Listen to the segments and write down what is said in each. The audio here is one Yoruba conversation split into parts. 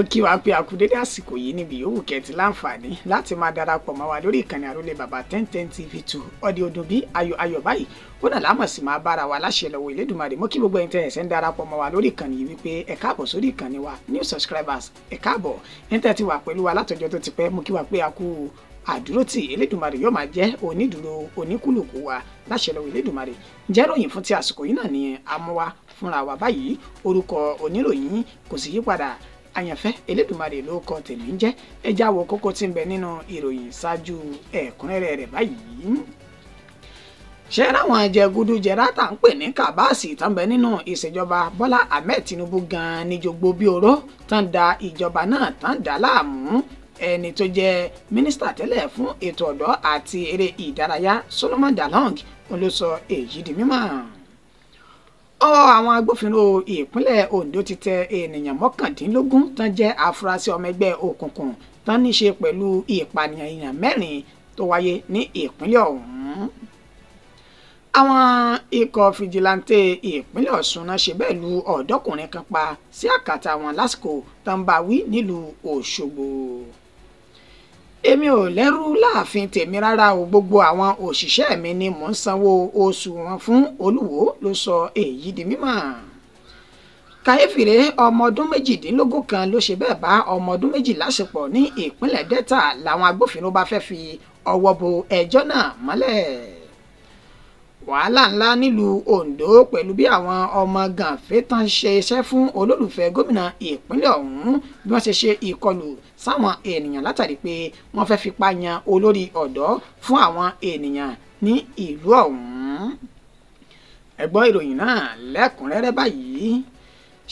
mo kí wa pé a kú dédé àsìkò yìí níbi yòówù kẹ́tì láǹfààní láti máa darapọ̀ mọ́ wa lórí ìkànnì àrólé bàbá 1010 TV2 ọdí odò bí ayọ̀ báyìí ó náà lámọ̀ sí máa bára wa láṣẹ lọ́wọ́ Elédùmarè. mo kí gbogbo ẹ̀yin tẹ́ ẹ̀sẹ̀ ń darapọ̀ mọ́ wa lórí ìkànnì yìí wípé ẹ káàbọ̀ sórí ìkànnì wa new subscribers ẹ káàbọ̀ ẹ̀yin tẹ́ ti wà pẹ̀lú wa látọjọ́ tó ti pẹ́. mo kí wa pé a kú àdúró tí Elédùmarè yóò máa jẹ́ onídùúró oníkúlùkù wa láṣẹ lọ́wọ́ Elédùmarè. ǹjẹ́ ròyìn fún ti àsìkò yìí náà ni a mú wá fúnra wa báyìí. orúkọ oníròyìn kò sì yí padà, àyànfẹ́ Elédùmarè ló kọ tèmi ń jẹ́. ẹ já wo kókó tí ń bẹ nínú ìròyìn ṣáájú ẹ̀kúnrẹ́rẹ́ rẹ̀ báyìí. ṣé ráwọn jẹgúdújẹrá tá ń pè ní kàbáàsì tán bẹ nínú ìṣèjọba Bọ́lá Ahmed Tinubu gan-an ní jogbo bí oró tán da ìjọba náà tán dá láàmú. ẹni tó jẹ́ mínísítà tẹ́lẹ̀ fún ètò ọ̀dọ́ àti eré ìdárayá Solomon Dalong ló sọ èyí di mímọ̀. ọwọ́ àwọn agbófinró ìpínlẹ̀ Ondo ti tẹ ènìyàn 19 tán jẹ́ afurasí ọmọ ẹgbẹ́ òkùnkùn tán ní ṣe pẹ̀lú ìpànìyàn èèyàn 4 tó wáyé ní ìpínlẹ̀ ọ̀hún. àwọn ikọ̀ fìjìláńtẹ̀ ìpínlẹ̀ Ọ̀ṣun náà ṣe bẹ́ẹ̀ lu ọ̀dọ́kùnrin kan pa sí àkàtà wọn lásìkò tán bá wí nílùú Òṣogbo. èmi ò lẹ́rú láàfin tèmi rárá o, gbogbo àwọn òṣìṣẹ́ mi ni mò ń sanwó oṣù wọn fún Olúwo ló sọ èyí di mímọ̀. kàyéfìrè ọmọ ọdún 18 kan ló ṣe bẹ́ẹ̀ bá ọmọ ọdún 2 láṣepọ̀ ní ìpínlẹ̀ Delta làwọn agbófinró bá fẹ́ fi ọwọ́ bo ẹjọ́ náà mọ́lẹ̀. wàhálà ńlá nílùú Ondo pẹ̀lú bí àwọn ọmọ gànfẹ́ tán ṣe iṣẹ́ fún olólùfẹ́ gómìnà ìpínlẹ̀ ọ̀hún bí wọ́n ṣe ṣe ìkọlù sáwọn ènìyàn látàrí pé wọ́n fẹ́ fipá yan olórí ọ̀dọ́ fún àwọn ènìyàn ní ìlú ọ̀hún. ẹ gbọ́ ìròyìn náà lẹ́kùnrẹ́rẹ́ báyìí.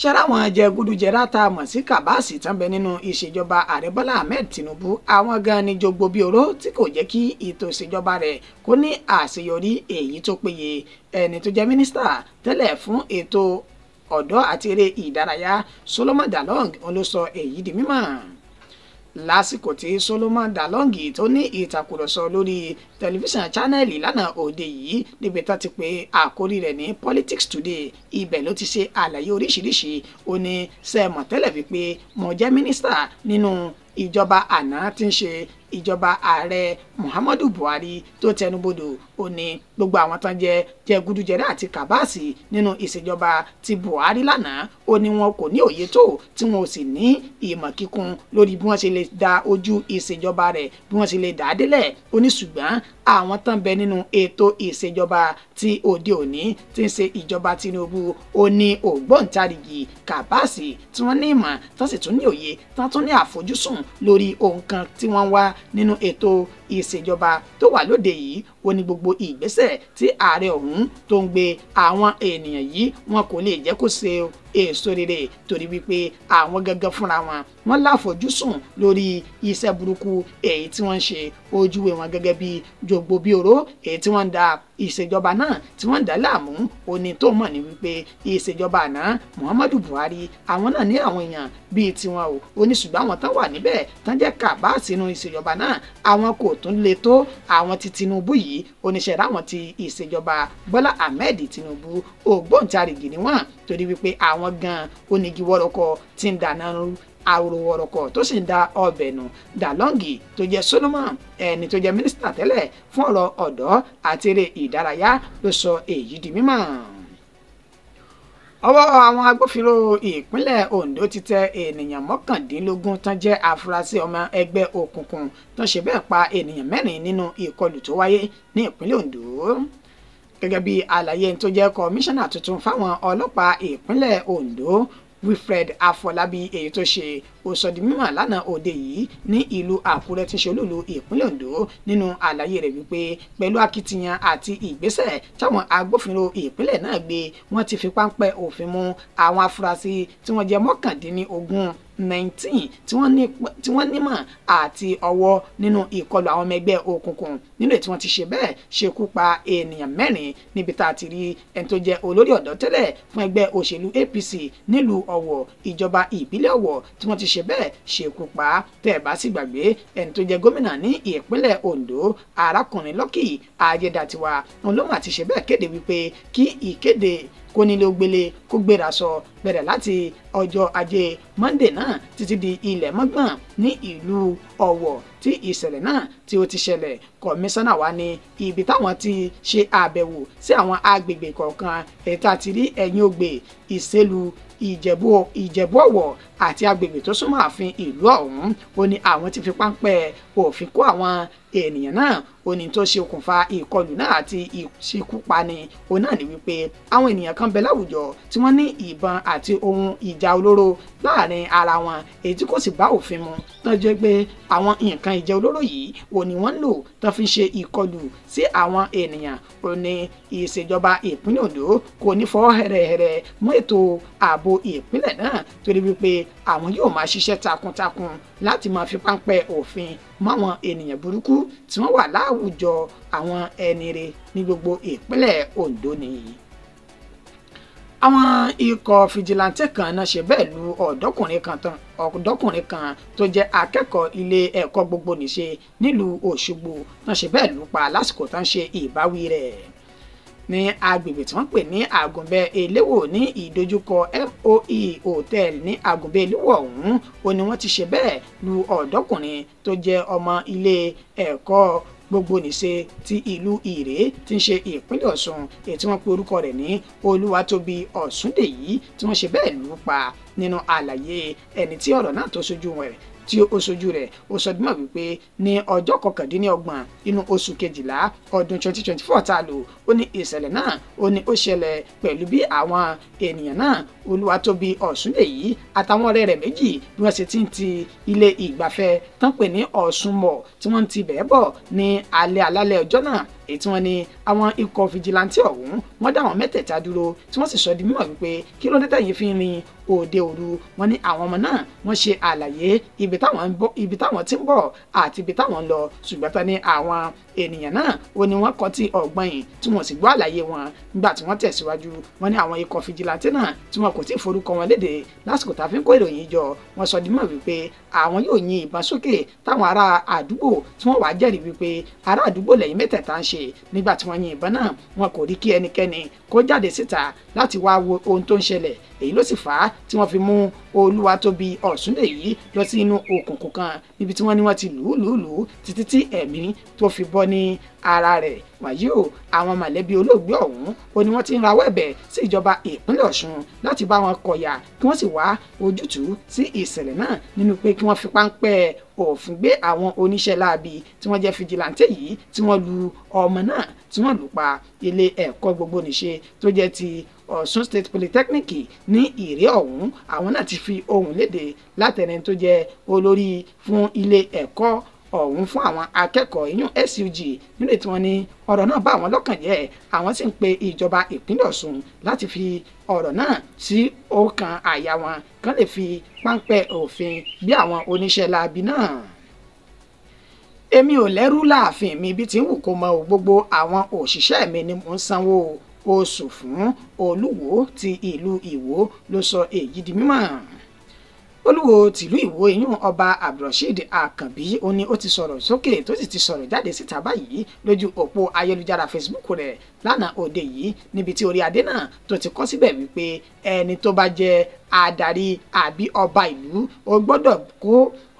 ṣẹ́ra àwọn jẹgúdújẹrá tá a mọ̀ sí kàbáàsì tán bẹ nínú ìṣèjọba ààrẹ Bọ́lá Ahmed Tinubu àwọn gan ni jogbo bí oró tí kò jẹ́ kí ètò ìṣèjọba rẹ̀ kó ní àṣeyọrí èyí tó péye. ẹni tó jẹ́ mínísítà tẹ́lẹ̀ fún ètò ọ̀dọ́ àti eré ìdárayá Solomon Dalong ló sọ èyí di mímọ̀ lásìkò tí Solomon Dalong tó ní ìtàkùrọ̀sọ lórí tẹlifíṣàn Channel lánàá òde yìí níbi tó ti pè àkórí rẹ̀ ní Politics Today. ibẹ̀ ló ti ṣe àlàyé oríṣiríṣi. ó ní sẹ́ẹ̀mọ̀ tẹ́lẹ̀ wípé mo jẹ́ mínísítà nínú ìjọba àná tí ń ṣe ìjọba ààrẹ Muhammadu Buhari tó tẹnubodò. ó ní gbogbo àwọn tán jẹ jẹgúdújẹrá àti kàbáàsì nínú ìṣèjọba ti Buhari lánàá ó ní wọn kò ní òye tó tí wọn ò sì ní ìmọ̀ kíkún lórí bí wọ́n ṣe lè da ojú ìṣèjọba rẹ̀ bí wọ́n ṣe lè dà á délẹ̀. ó ní ṣùgbọ́n àwọn tán bẹ nínú ètò ìṣèjọba ti òde òní tí ń ṣe ìjọba Tinubu ó ní ògbóǹtarìgì kàbáàsì tí wọ́n ní ìmọ̀ tán sì tún ní òye tán tún ní àfojúsùn lórí ohun kan tí wọ́n wá nínú ètò ìṣèjọba tó wà lóde yìí. ó ní gbogbo ìgbésẹ̀ tí ààrẹ ọ̀hún tó ń gbé àwọn ènìyàn yìí wọn kò lè jẹ́ kó ṣe èso rere torí wípé àwọn gangan fúnra wọn láfojúsùn lórí iṣẹ́ burúkú èyí tí wọ́n ń ṣe. ojúwe wọn gẹ́gẹ́ bí jogbo bí oró èyí tí wọ́n ń da ìṣèjọba náà tí wọ́n ń dá láàmú. òní tó mọ̀ ní wípé ìṣèjọba àná Muhammadu Buhari àwọn náà ní àwọn èèyàn bíi tiwọn o. ó ní ṣùgbọ́n àwọn tán wà níbẹ̀ tán jẹ́ kàbáàsì inú ìṣèjọba náà àwọn kò tún le tó àwọn ti Tinubu yìí. oníṣẹ́ ráwọn ti ìṣèjọba Bọ́lá Ahmed Tinubu ògbóǹtarìgì ni wọ́n torí wípé àwọn gan onígi wọ́rọ́kọ tí ń dáná àwòrò wọ̀rọ̀kọ̀ tó sì ń da ọbẹ̀ nù. Dalong tó jẹ́ Solomon ẹni tó jẹ́ mínísítà tẹ́lẹ̀ fún ọ̀rọ̀ ọ̀dọ́ àti eré ìdárayá ló sọ èyí di mímọ̀. ọwọ́ àwọn agbófinró ìpínlẹ̀ Ondo ti tẹ ènìyàn 19 tán jẹ́ afurasí ọmọ ẹgbẹ́ òkùnkùn tán ṣe bẹ́ẹ̀ pa ènìyàn 4 nínú ìkọlù tó wáyé ní ìpínlẹ̀ Ondo. gẹ́gẹ́ bí àlàyé tó jẹ́ kọmíṣánná tuntun fáwọn ọlọ́pàá ìpínlẹ̀ Ondo Wilfred Afọlábí èyí tó ṣe ó sọ di mímọ̀ lánàá òde yìí ní ìlú Àkúrẹ́ tí ń ṣe olúùlú ìpínlẹ̀ Ondo nínú àlàyé rẹ̀ wípé pẹ̀lú akitiyan àti ìgbésẹ̀ táwọn agbófinró ìpínlẹ̀ náà gbé wọ́n ti fi páńpẹ́ òfin mú àwọn afurasí tí wọ́n jẹ́ 19 tí wọ́n nímọ̀ àti ọwọ́ nínú ìkọlù àwọn ọmọ ẹgbẹ́ òkùnkùn nínú èyí tí wọ́n ti ṣe bẹ́ẹ̀ ṣekú pa ènìyàn 4 níbi tá a ti rí ẹni tó jẹ́ olórí ọ̀dọ́ tẹ́lẹ̀ fún ẹgbẹ́ òṣèlú APC nílùú Ọ̀wọ̀ ìjọba ìbílẹ̀ Ọ̀wọ̀ tí wọ́n ti ṣe bẹ́ẹ̀ ṣekú pa. tẹ́ ẹ bá sì gbàgbé ẹni tó jẹ́ gómìnà ní ìpínlẹ̀ Ondo arákùnrin Lucky Ayédàtiwa òun ló mà ti ṣe bẹ́ẹ̀ kéde wípé kí ìkéde kó nílé ó gbélé kó gbéra sọ bẹ̀rẹ̀ láti ọjọ́ ajé Monday náà títí di ilẹ̀ mọ́gbọ̀n ní ìlú Ọ̀wọ̀ tí ìṣẹ̀lẹ̀ náà tí ó ti ṣẹlẹ̀. Kọmíṣánná wa ní ibi táwọn ti ṣe àbẹ̀wò sí àwọn agbègbè kọ̀ọ̀kan ẹ̀ta ti rí ẹ̀yìn ògbè Ìṣèlú Ìjẹ̀bú Ọ̀wọ̀ àti agbègbè tó súnmọ́ ààfin ìlú ọ̀hún. Ó ní àwọn ti fi páńpẹ́ òfin kó àwọn ènìyàn náà. Ó ní tó ṣe okùnfà ìkọlù náà àti ìṣekúpani òun náà ní wípé àwọn ènìyàn kan bẹ láwùjọ tí wọ́n ní ìbọn àti ohun ìjà olóró láàrin ara wọn èyí tí kò sì bá òfin mu tó jẹ́ pé àwọn nǹkan ìjà olóró yìí ò ní wọ́n ń lò tó fi ṣe ìkọlù sí àwọn ènìyàn. Ó ní ìṣèjọba ìpínlẹ̀ Ondo kò ní fọwọ́ hẹ̀rẹ̀hẹ̀rẹ̀ mú ètò ààbò ìpínlẹ̀ náà torí wípé àwọn yóò máa ṣiṣẹ́ takuntakun láti máa fi páńpẹ́ òfin máwọn ènìyàn burúkú tí wọ́n wà láwùjọ àwọn ẹni rere ní gbogbo ìpínlẹ̀ Ondo nìyí. Àwọn ikọ̀ fìjìláńtẹ̀ kan náà ṣe bẹ́ẹ̀ lu ọ̀dọ́kùnrin kan tó jẹ́ akẹ́kọ̀ọ́ ilé ẹ̀kọ́ gbogbonìṣe nílùú Òṣogbo náà ṣe bẹ́ẹ̀ lù pa lásìkò tó ń ṣe ìbáwí rẹ̀ ní agbègbè tí wọ́n pè ní Àgùnbẹ́ Eléwò ní ìdojúkọ MOE Hotel ní Àgùnbẹ́ Eléwò ọ̀hún. Ó ní wọ́n ti ṣe bẹ́ẹ̀ lu ọ̀dọ́kùnrin tó jẹ́ ọmọ ilé ẹ̀kọ́ gbogbonìṣe ti ìlú Ìré tí ń ṣe ìpínlẹ̀ Ọ̀ṣun èyí tí wọ́n pe orúkọ rẹ̀ ní Olúwatóbi Ọ̀ṣúndèyí tí wọ́n ṣe bẹ́ẹ̀ lù ú pa. Nínú àlàyé ẹni tí ọ̀rọ̀ náà tó ṣojú rẹ̀ tí ó ṣojú rẹ̀ ó sọ dímọ̀ wípé ní ọjọ́ 29 inú oṣù kejìlá ọdún 2024 tá a lò ó ní ìṣẹ̀lẹ̀ náà ó ní ó ṣẹlẹ̀ pẹ̀lú bí àwọn ènìyàn náà Olúwatóbi Ọ̀ṣúndèyí àtàwọn ọ̀rẹ́ rẹ̀ méjì bí wọ́n ṣe ti ń ti ilé ìgbafẹ́ tán pè ní Ọ̀ṣun Mall tí wọ́n ti bẹ̀ẹ́ bọ̀ ní alẹ́ ọjọ́ náà èyí tí wọ́n ní àwọn ikọ̀ fìjìláńtì ọ̀hún wọ́n dá àwọn mẹ́tẹ̀ẹ̀ta dúró tí wọ́n sì sọ di mímọ̀ wípé kí ló dé tẹ̀yìn fi rin òde òru. Wọ́n ní àwọn ọmọ náà wọ́n ṣe àlàyé ibi táwọn ti ń bọ̀ àti ibi táwọn ń lọ ṣùgbọ́n tán ní àwọn ènìyàn náà ó ní wọ́n kọ́ tí ọ̀gbọ́n yìí tí wọ́n sì gbọ́ àlàyé wọn nígbà tí wọ́n tẹ̀síwájú. Wọ́n ní àwọn ikọ̀ fìjìláńtì náà tí wọn kò tí ì forúkọ wọn léde lásìkò tá a fi ń kó ìròyìn jọ wọ́n sọ di mímọ̀ wípé àwọn yóò yin ìbọn sókè táwọn ará àdúgbò tí wọ́n wàá jẹ́rìí wípé ará àdúgbò lẹ́yìn mẹ́tẹ̀ẹ̀ta ń ṣe. Nígbà tí wọ́n yin ìbọn náà wọn kò rí kí ẹnikẹ́ni kó jáde síta láti wá wo ohun tó ń ṣẹlẹ̀ èyí ló sì fà á tí wọ́n fi mú Olúwatóbi Ọ̀ṣúndèyí lọ sí inú òkùnkùn kan níbi tí wọ́n ní wọ́n ti lù ú títí tí ẹ̀mí tó fi bọ́ ní ara rẹ̀. Wàyí o àwọn mọ̀lẹ́bí olóògbé ọ̀hún ó ní wọ́n ti ń rawọ́ ẹ̀bẹ̀ sí ìjọba ìpínlẹ̀ Ọ̀ṣun láti bá wọn kọ̀yà kí wọ́n sì wá ojútùú sí ìṣẹ̀lẹ̀ náà nínú pé kí wọ́n fi páńpẹ́ òfin gbé àwọn oníṣẹ́ láabi tí wọ́n jẹ́ fìjìláńtẹ̀ yìí tí wọ́n lu ọmọ náà tí wọ́n lù pa ilé ẹ̀kọ́ gbogbonìṣe tó jẹ́ ti Ọ̀ṣun State Polytechnic ní Ìré ọ̀hún. Àwọn náà ti fi ohùn léde látẹni tó jẹ́ olórí fún ilé ẹ̀kọ́ ọ̀hún fún àwọn akẹ́kọ̀ọ́ ìyún SUG nílé tí wọ́n ní ọ̀rọ̀ náà bá àwọn lọ́kàn jẹ́. Àwọn sì ń pe ìjọba ìpínlẹ̀ Ọ̀ṣun láti fi ọ̀rọ̀ náà sí ọkàn àyà wọn kán lè fi páńpẹ́ òfin bí àwọn oníṣẹ́ láabi náà. Èmi ò lẹ́rú láàfin mi bí ti ń wù kó mọ gbogbo àwọn òṣìṣẹ́ mi ni mò ń sanwó oṣù fún. Olúwo ti ìlú Ìwó ló sọ èyí di mímọ̀. Olúwo tìlú Ìwó ìyún ọba Abdulrasheed Akànbí ó ní ó ti sọ̀rọ̀ sókè tó sì ti sọ̀rọ̀ jáde síta báyìí lójú òpó ayélujára Facebook rẹ̀ lánàá òde yìí níbi tí orí adé náà tó ti kọ síbẹ̀ wípé ẹni tó bá jẹ́ adarí àbí ọba ìlú ó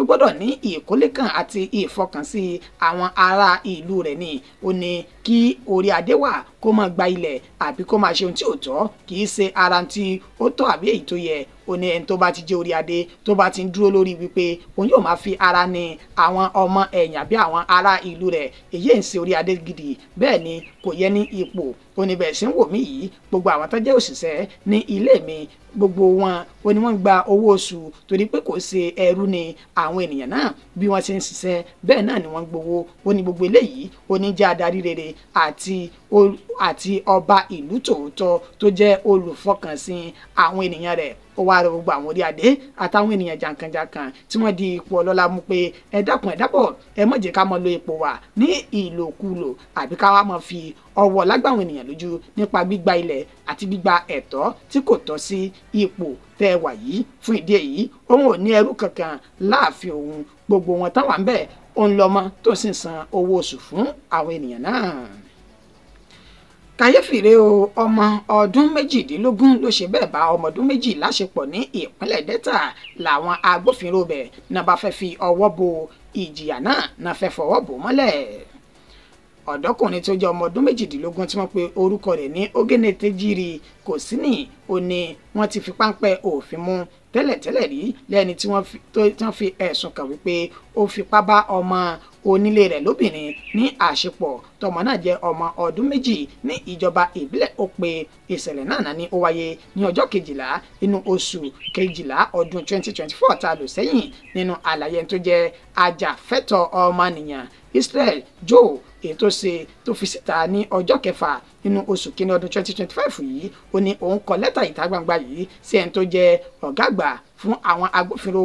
gbọ́dọ̀ ní ìkólẹ́kàn àti ìfọkànsí àwọn ará ìlú rẹ̀ ni. Ó ní kí orí adé wà kó máa gba ilẹ̀ àbí kó máa ṣe ohun tí ò tọ́ kì í ṣe ara tí ó tọ́ àbí èyí tó yẹ. Ó ní ẹni tó bá ti jẹ́ orí adé tó bá ti ń dúró lórí wípé òun yóò máa fi ara ní àwọn ọmọ ẹ̀yìn àbí àwọn ará ìlú rẹ̀ èyí ń ṣe orí adé gidi bẹ́ẹ̀ ni kò yẹ ní ipò. Ó ní bẹ́ẹ̀ sì ń wò mí yìí gbogbo àwọn tó jẹ́ òṣìṣẹ́ ní ilé mi gbogbo wọn ó ní wọ́n gba owó oṣù torí pé kò ṣe ẹrú ni àwọn ènìyàn náà bí wọ́n ṣe ń ṣiṣẹ́ bẹ́ẹ̀ náà ni wọ́n gbowó. Ó ní gbogbo eléyìí ó ní jẹ́ adarí rere àti ọba ìlú tòótọ́ tó jẹ́ olùfọkànsìn àwọn ènìyàn rẹ̀. Ó wá rọ gbogbo àwọn orí adé àtàwọn ènìyàn jàǹkànjàǹkàn tí wọ́n di ipò ọlọ́lá mú pé ẹ dákun ẹ dábọ̀ ẹ má jẹ́ ká mọ lo ipò wa ní ìlòkulò àbí ká wá mọ fi ọwọ́ lágbàwọn ènìyàn lójú nípa gbígba ilẹ̀ àti gbígba ẹ̀tọ́ tí kò tọ́ sí ipò tẹ́ ẹ wà yìí. Fún ìdí èyí òun ò ní ẹrú kankan láàfin òun gbogbo wọn táwọn ń bẹ̀ òun lọ́mọ tó sì ń san owó oṣù fún àwọn ènìyàn náà. kàyéfì rèé o, ọmọ ọdún méjìdínlógún ló ṣe bẹ́ẹ̀ bá ọmọ ọdún méjì láṣepọ̀ ní ìpínlẹ̀ Delta làwọn agbófinró bẹ̀ náà bá fẹ́ fi ọwọ́ bo ìjìyà náà fẹ́ fọwọ́ bò mọ́lẹ̀. ọ̀dọ́kùnrin tó jẹ́ ọmọ ọdún méjìdínlógún tí wọ́n pe orúkọ rẹ̀ ní Ogenetejiri Kosini ó ní wọ́n ti fi páńpẹ́ òfin mú tẹ́lẹ̀tẹ́lẹ̀ rí lẹ́ni tí wọ́n fi ẹ̀sùn kàn wípé ó fipá bá ọmọ onílé rẹ̀ lóbìnrin ní àṣepọ̀ tọmọ náà jẹ́ ọmọ ọdún méjì ní ìjọba ìbílẹ̀ Òpè. ìṣẹ̀lẹ̀ náà ní ó wáyé ní ọjọ́ 12 nínú oṣù 12 ọdún 2024 tá a lò sẹ́yìn. nínú àlàyé tó jẹ́ ajàfẹ́tọ̀ọ́ ọmọnìyàn Israel Joe ètò ṣe tó fi síta ní ọjọ́ 6 nínú oṣù kínní ọdún 2025 yìí ó ní òun kọ lẹ́tà ìta gbangba yìí sí ẹni tó jẹ́ ọ̀gá àgbà fún àwọn agbófinró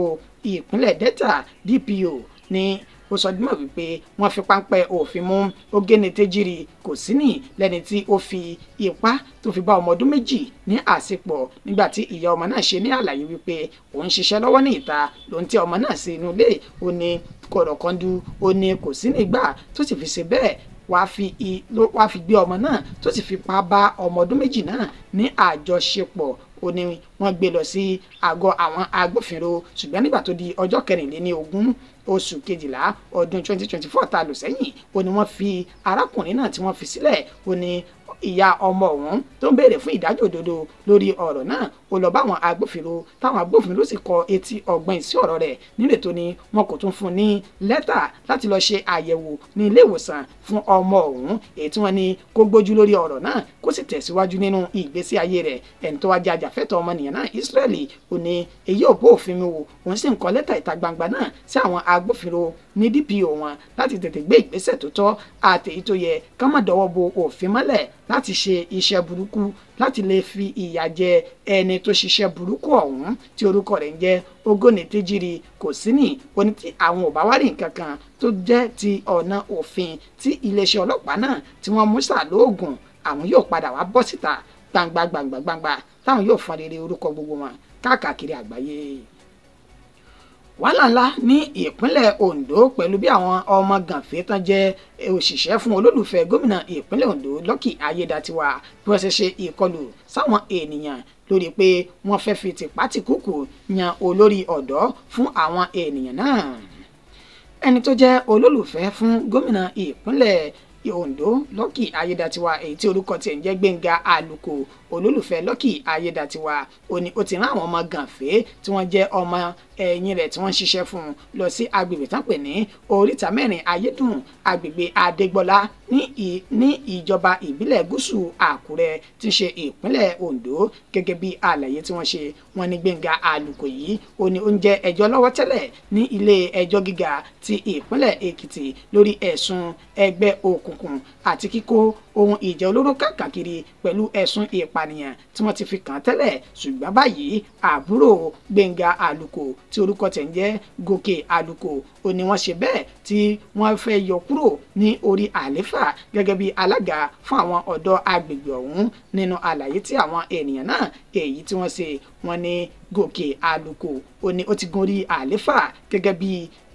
ìpínlẹ̀ Delta DPO ní ó sọ dímọ̀ wípé wọ́n fi páńpẹ́ òfin mú Ogenetejiri Kosini lẹ́ni tí ó fi ipá tó fi bá ọmọ ọdún méjì ní àṣepọ̀ nígbà tí ìyá ọmọ náà ṣe ní àlàyé wípé òun ṣiṣẹ́ lọ́wọ́ ní ìta lòun tí ọmọ náà sí inú ilé ó ní kọ̀rọ̀kọ́ndú ó ní Kosini gbà tó sì fi ṣe bẹ́ẹ̀ wá fi gbé ọmọ náà tó sì fipá bá ọmọ ọdún méjì náà ní àjọṣepọ̀ ó ní wọ́n gbé lọ sí àgọ́ àwọn agbófinró ṣùgbọ́n nígbà tó di ọjọ́ 24 oṣù 12 ọdún 2024 tá a lò sẹ́yìn ó ní wọ́n fi arákùnrin náà tí wọ́n fi sílẹ̀ ó ní ìyá ọmọ ọ̀hún tó ń béèrè fún ìdájọ́ òdodo lórí ọ̀rọ̀ náà ó lọ bá àwọn agbófinró táwọn agbófinró sì kọ etí ọgbọ́n sí ọ̀rọ̀ rẹ̀ nílẹ̀ tó ní wọn kò tún fún ní lẹ́tà láti lọ ṣe àyẹ̀wò ní ilé ìwòsàn fún ọmọ ọ̀hún èyí tí wọ́n ní kó gbójú lórí ọ̀rọ̀ náà kó sì tẹ̀síwájú nínú ìgbésí ayé rẹ̀. ẹni tó wá jẹ́ ajàfẹ́tọ̀ọ́ ọmọnìyàn náà Israeli ó ní èyí ò bó òfin mu wò òun sì ń kọ lẹ́tà ìta gbangba náà sí àwọn agbófinró ní DPO wọn láti tètè gbé ìgbésẹ̀ tó tọ́ àtèyí tó yẹ ká má dọwọ́ bo òfin mọ́lẹ̀ láti ṣe iṣẹ́ burúkú láti lè fi ìyà jẹ ẹni tó ṣiṣẹ́ burúkú ọ̀hún tí orúkọ rẹ̀ ń jẹ́ Ogenetejiri Kosini ó ní tí àwọn ò bá wá rí nǹkan kan tó jẹ́ ti ọ̀nà òfin tí iléeṣẹ́ ọlọ́pàá náà tí wọ́n mú sàlóògùn àwọn yóò padà wá bọ́ síta gbangba táwọn yóò fọn rere orúkọ gbogbo wọn káàkiri àgbáyé. wàhálà ńlá ní ìpínlẹ̀ Ondo pẹ̀lú bí àwọn ọmọ gànfẹ́ tán jẹ́ òṣìṣẹ́ fún olólùfẹ́ gómìnà ìpínlẹ̀ Ondo Lucky Ayédatiwa bí wọ́n ṣe ṣe ìkọlù sáwọn ènìyàn lórí pé wọ́n fẹ́ fi tìpátìkúùkù yan olórí ọ̀dọ́ fún àwọn ènìyàn náà. ẹni tó jẹ́ olólùfẹ́ fún gómìnà ìpínlẹ̀ Ondo Lucky Ayédatiwa èyí tí orúkọ tiẹ̀ ń jẹ́ Gbénga Àlùkò olólùfẹ́ Lucky Ayédatiwa ó ní ó ti rán àwọn ọmọ gànfẹ́ tí wọ́n jẹ́ ọmọ ẹ̀yìn rẹ̀ tí wọ́n ń ṣiṣẹ́ fún un lọ sí agbègbè tán pè ní Oríta Mẹ́rin Ayédùn agbègbè Adégbọlá ní ìjọba ìbílẹ̀ Gúúsù Àkúrẹ́ tí ń ṣe ìpínlẹ̀ Ondo gẹ́gẹ́ bí àlàyé tí wọ́n ṣe wọ́n ní Gbénga Àlùkò yìí ó ní ó ń jẹ́ ẹjọ́ lọ́wọ́ tẹ́lẹ̀ ní ilé ẹjọ́ gíga ti ìpínlẹ̀ Èkìtì lórí ẹ̀sùn ẹgbẹ́ òkùnkùn àti kíkó ohun ìjà olóró káàkiri pẹ̀lú ẹ̀sùn ìpànìyàn tí wọ́n ti fi kàn án tẹ́lẹ̀ ṣùgbọ́n báyìí àbúrò Gbénga Àlùkò tí orúkọ tẹ̀ ń jẹ́ Gòkè Àlùkò ó ní wọ́n ṣe bẹ́ẹ̀ tí wọ́n fẹ́ yọ kúrò ní orí àléfà gẹ́gẹ́ bí alága fún àwọn ọ̀dọ́ agbègbè ọ̀hún. nínú àlàyé tí àwọn ènìyàn náà èyí tí wọ́n ṣe wọ́n ní Gòkè Àlùkò ó ní ó ti gun orí àléfà gẹ́gẹ́ bí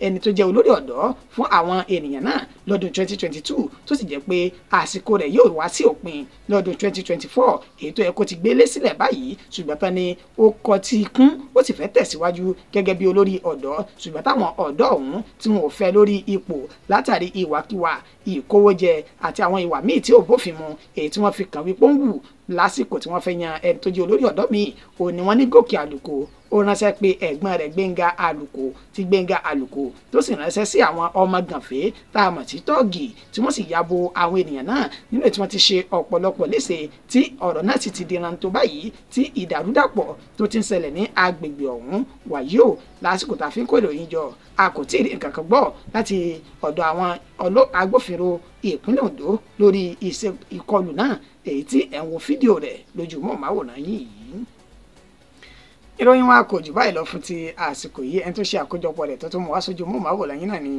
ẹni tó jẹ́ olórí ọ̀dọ́ fún àwọn ènìyàn náà lọ́dún 2022 tó sì jẹ́ pé àsìkò rẹ̀ yóò wá sí òpin lọ́dún 2024 èyí tó yẹ kó ti gbélé sílẹ̀ báyìí ṣùgbọ́n tán ni ó kọ tí kún ó sì fẹ́ tẹ̀síwájú gẹ́gẹ́ bí olórí ọ̀dọ́ ṣùgbọ́n táwọn ọ̀dọ́ ọ̀hún tí wọn ò fẹ́ lórí ipò látàrí ìwàkiwà ìkówójẹ àti àwọn ìwà míì tí ò bófin mu èyí tí wọ́n fi kàn wípé ń wù lásìkò tí wọ́n fẹ́ yan ẹni tó jẹ́ olórí ọ̀dọ́ míì ò ní wọ́n ní Gòkè Àlùkò ó ránṣẹ́ pé ẹ̀gbọ́n rẹ̀ Gbénga Àlùkò ti Gbénga Àlùkò tó sì ránṣẹ́ sí àwọn ọmọ gànfẹ́ tá a mọ̀ sí tọ́ọ̀gì tí wọ́n sì yabo àwọn ènìyàn náà nínú tí wọ́n ti ṣe ọ̀pọ̀lọpọ̀ léṣe tí ọ̀rọ̀ náà sì ti di rántó báyìí tí ìdàrúdàpọ̀ tó ti ń ṣẹlẹ̀ ní agbègbè ọ̀hún wàyí o lásìkò tá a fi ń kó ìròyìn jọ a kò tí ì rí nǹkan kan gbọ́ láti ọ̀dọ̀ àwọn agbófinró ìpínlẹ̀ Ondo lórí ìkọlù náà èyí tí ẹ̀ ń wo fídíò rẹ̀ lójú móhùnmáwòrán yìí. ìròyìn wa kò jù báyìí lọ fún ti àsìkò yìí ẹni tó ṣe àkójọpọ̀ rẹ̀ tó tún mú wá sójú móhùnmáwòrán yìí náà ni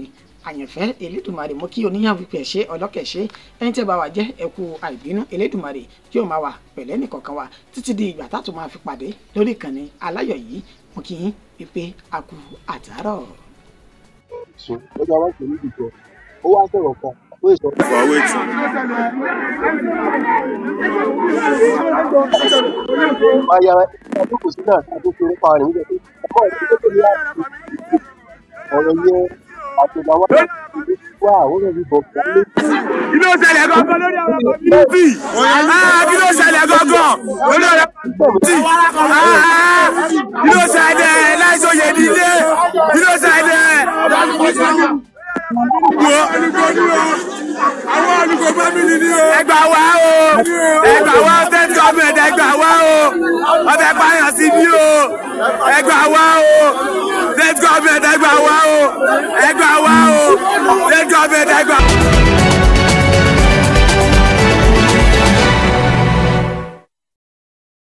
àyànfẹ́ Elédùmarè mo kí oníyàn wípé ẹ̀ṣẹ́ ọlọ́kẹ̀ṣẹ́ ẹni tẹ́ bá wa jẹ́ ẹkú àìbínú Elédùmarè yóò máa wà pẹ̀lẹ́ nìkọ̀ọ̀kan wa títí di ìgbà táàtò máa fi pàdé lórí ìkànnì aláyọ̀ yìí mo kí yín wípé a kú àtàárọ̀. ó jẹ́ wá pẹ̀lú ìjọ ó wá sọ̀rọ̀ kan Wait, for waiting. Kí ló ṣẹlẹ̀ gangan lórí àwọn community? Kí ló ṣẹlẹ̀ gangan lórí àwọn community? Kí ló ṣẹlẹ̀ láìsòye nílé? Kí ló ṣẹlẹ̀? Àwọn olùkọ́ family ni o. Ẹ gbà wá o. Ẹ gbà wá state government, ẹ gbà wá o. Ọbẹ̀ pààyàn sí bí o. Ẹ gbà wá o. State government, ẹ gbà wá o. Ẹ gbà wá o. State government, ẹ gbà.